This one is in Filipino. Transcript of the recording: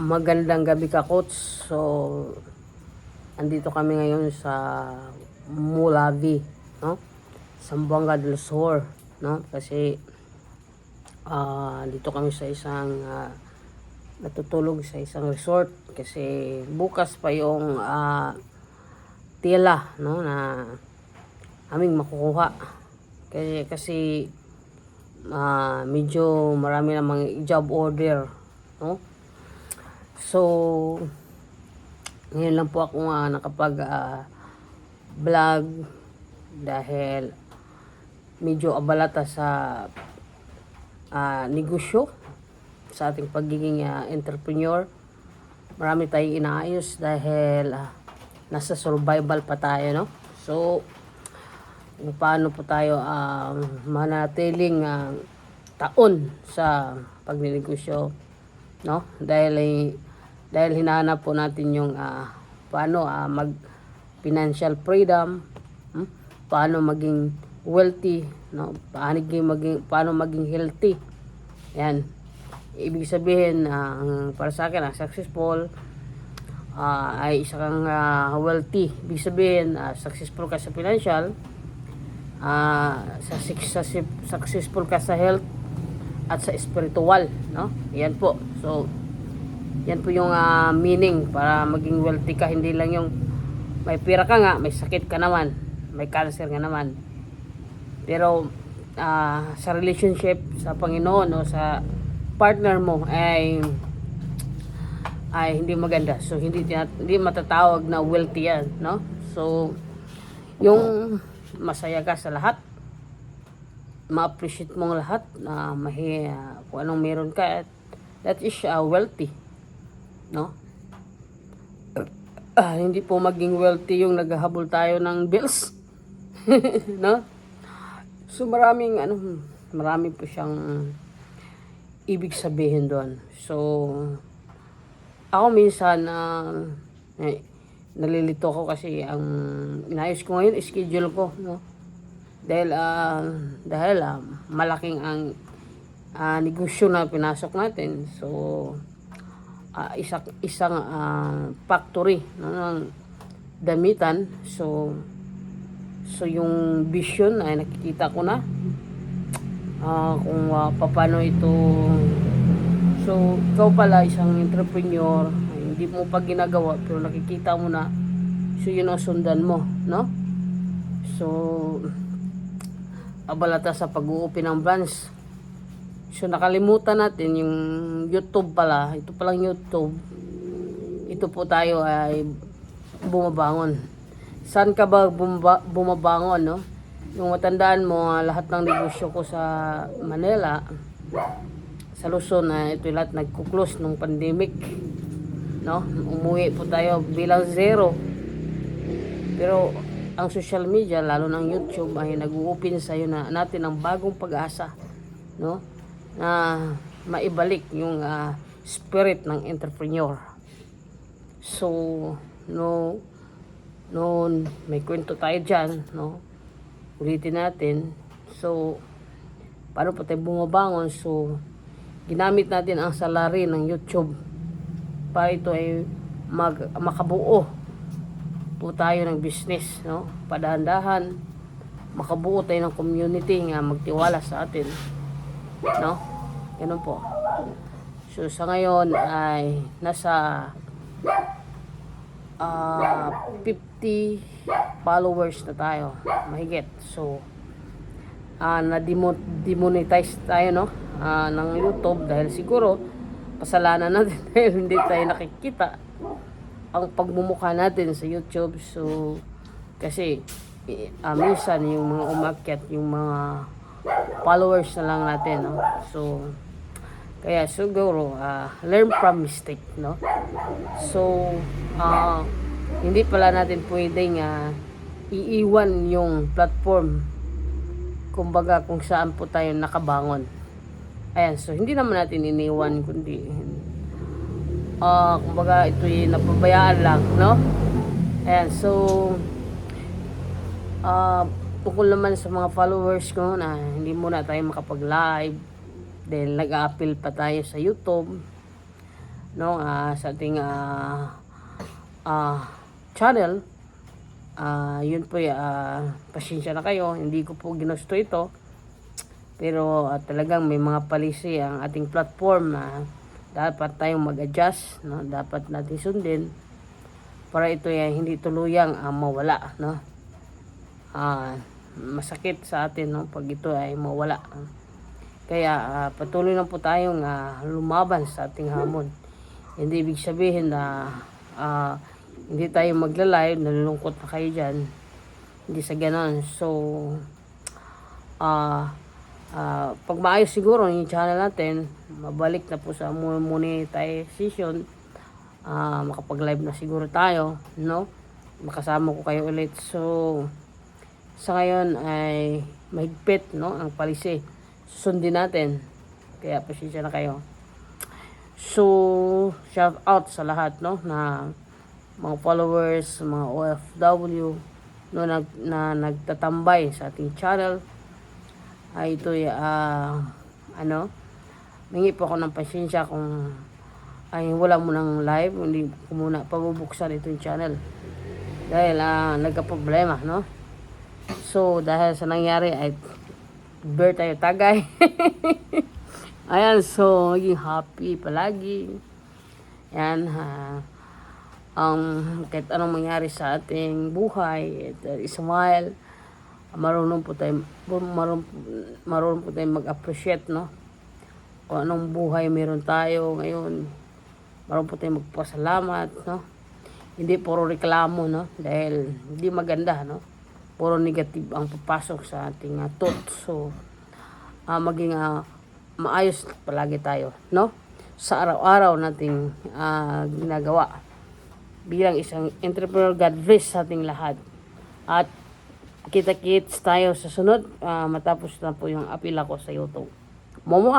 Magandang gabi ka, Coach. So, andito kami ngayon sa Mulavi, no? Zamboanga del Sur, no? Kasi dito kami sa isang natutulog sa isang resort kasi bukas pa yung tila, no, na aming makukuha. Kasi medyo marami namang job order, no? So, ngayon lang po ako nakapag vlog dahil medyo abalata sa negosyo sa ating pagiging entrepreneur. Marami tayong inaayos dahil nasa survival pa tayo, no? So, kung paano po tayo manatiling taon sa pagninegosyo, no? Dahil hinahanap po natin yung paano mag financial freedom, paano maging wealthy, no? Paano maging healthy. Yan. Ibig sabihin para sa akin successful ay isa kang wealthy. Ibig sabihin successful ka sa financial, successful ka sa health at sa spiritual, no? Yan po. So, yan po yung meaning para maging wealthy ka. Hindi lang yung may pera ka nga, may sakit ka naman, may cancer ka naman. Pero sa relationship sa Panginoon o sa partner mo ay hindi maganda. So hindi matatawag na wealthy yan, no? So yung masaya ka sa lahat, ma-appreciate mong lahat na kung anong meron ka, that is wealthy, no? Hindi po maging wealthy yung naghahabol tayo ng bills. No? So marami po siyang ibig sabihin doon. So ako minsan nalilito ko kasi ang inayos ko ngayon schedule ko, no? Dahil malaking ang negosyo na pinasok natin. So isang factory, no, ng damitan. So yung vision ay nakikita ko na kung paano ito. So ikaw pala isang entrepreneur, hindi mo pa ginagawa pero nakikita mo na, so yun ang sundan mo, no? So abalata sa pag-uupi ng branch. So nakalimutan natin yung YouTube pala. Ito palang YouTube. Ito po tayo ay bumabangon. Saan ka ba bumabangon, no? Yung matandaan mo, lahat ng negosyo ko sa Manila, sa Luzon, ito lahat nagkuklose nung pandemic, no? Umuwi po tayo bilang zero. Pero ang social media, lalo ng YouTube, ay nag-open sa'yo natin ang bagong pag-asa, no? Na maibalik yung spirit ng entrepreneur. So, noon may kwento tayo dyan, no? Ulitin natin. So, paano pa tayo bumabangon? So, ginamit natin ang salary ng YouTube para ito ay makabuo po tayo ng business, no? Padahan-dahan makabuo tayo ng community nga magtiwala sa atin, no? Ganun po. So sa ngayon ay nasa 50 followers na tayo, mahigit. So na-demonetize tayo, no, ng YouTube dahil siguro kasalanan natin dahil hindi tayo nakikita ang pagmumukha natin sa YouTube. So kasi minsan yung mga umakyat yung mga followers na lang natin, no? So kaya siguro learn from mistake, no? So hindi pala natin pwedeng iiwan yung platform, kumbaga kung saan po tayo nakabangon. Ayan, so hindi naman natin iniwan, kundi kumbaga ito'y napabayaan lang, no? Ayan, so tungkol naman sa mga followers ko na hindi muna tayo makapag-live dahil nag-a-appeal pa tayo sa YouTube no, sa ating channel. Yun po, pasensya na kayo, hindi ko po ginusto ito. Pero talagang may mga policy ang ating platform na dapat tayong mag-adjust, no? Dapat natin sundin para ito ay hindi tuluyang mawala, no? Masakit sa atin, no, pag ito ay mawala. Kaya patuloy lang po tayong lumaban sa ating hamon. Hindi ibig sabihin na hindi tayo magla-live, nalulungkot na kayo dyan. Hindi sa ganon. So, pag maayos siguro yung channel natin, mabalik na po sa monetization, makapag-live na siguro tayo, no? Makasama ko kayo ulit. So, sa ngayon ay mahigpit, no, ang policy. Susundin natin. Kaya pasensya na kayo. So, shout out sa lahat, no, na mga followers, mga OFW, no, nagtatambay sa ating channel. Ito mingi po ako ng pasensya kung ay wala mo ng live, hindi ko muna pabubuksan itong channel dahil nagka-problema, no. So dahil sa nangyari ay bear tayo tagay. Ayan, so maging happy palagi. Yan, kahit anong mangyari sa ating buhay, smile. Marunong po tayo mag-appreciate, no, kung anong buhay meron tayo ngayon. Marunong po tayo magpasalamat, no, hindi puro reklamo, no, dahil hindi maganda, no, puro negative ang papasok sa ating thoughts. So maging maayos palagi tayo, no, sa araw-araw nating ginagawa bilang isang entrepreneur. God bless sa ating lahat at kita-kits tayo sa sunod, matapos na po yung apila ko sa YouTube. Momo